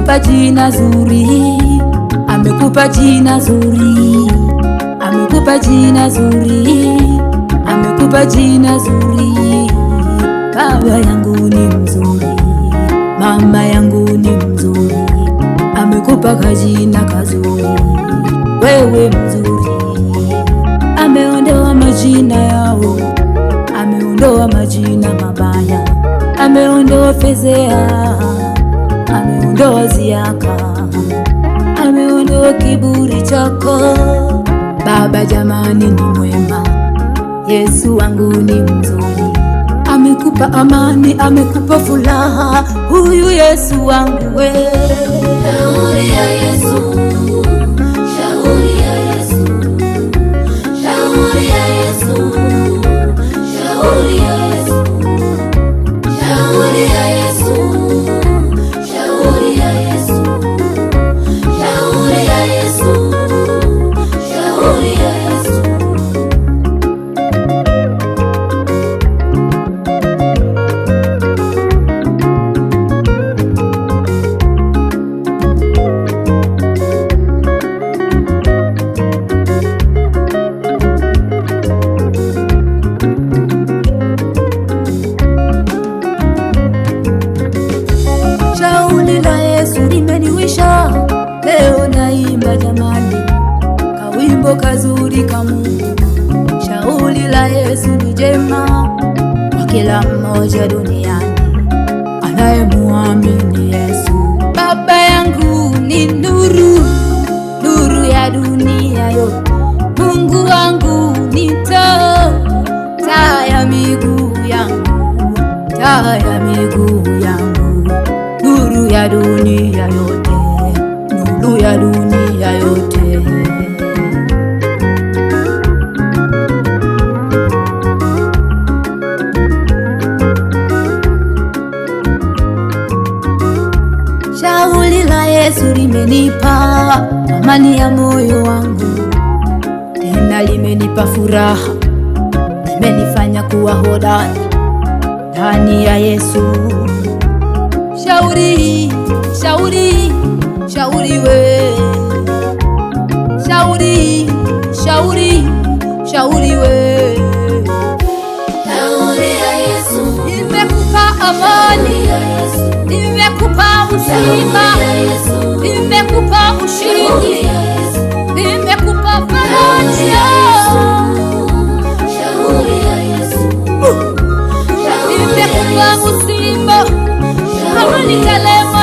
amekupa jina zuri, amekupa jina zuri, amekupa jina zuri, amekupa jina zuri. Baba yangu ni mzuri, mama yangu ni mzuri, amekupa kajina kazuri, wewe mzuri. Ameondoa majina yao, ameondoa majina mabaya, ameondoa fezea, ameondoa ziaka, ameondoa kiburi chako. Baba jamani ni mwema, Yesu wangu ni mzuri, amekupa amani, amekupa furaha, huyu Yesu wangu we. Shauri ya Yesu, shauri ya Yesu, shauri ya Yesu, shauri ya Yesu, shauri ya Yesu, shauri ya Yesu, shauri ya Yesu, shauri ya Yesu. Shauri la Yesu limeniwisha, leo naimba jamani, kawimbo kazuri ka Mungu. Shauri la Yesu ni jema kwa kila mmoja duniani anayemuamini Yesu. Baba yangu ni nuru, nuru ya dunia yote. Mungu wangu ni taa, taa ya miguu yangu, taa ya miguu yangu, nuru ya dunia yote, nuru ya dunia yote. Shauri la Yesu limenipa amani ya moyo wangu, tena limenipa furaha, limenifanya kuwa hodari ndani ya Yesu. Shauri, shauri, shauri we, shauri, shauri, shauri we. Shauri ya Yesu, Nimekupa amani, nimekupa uzima, nimekupa ushindi, nimekupa faraja. shauri ya Yesu, Nimekupa uzima, amani kalema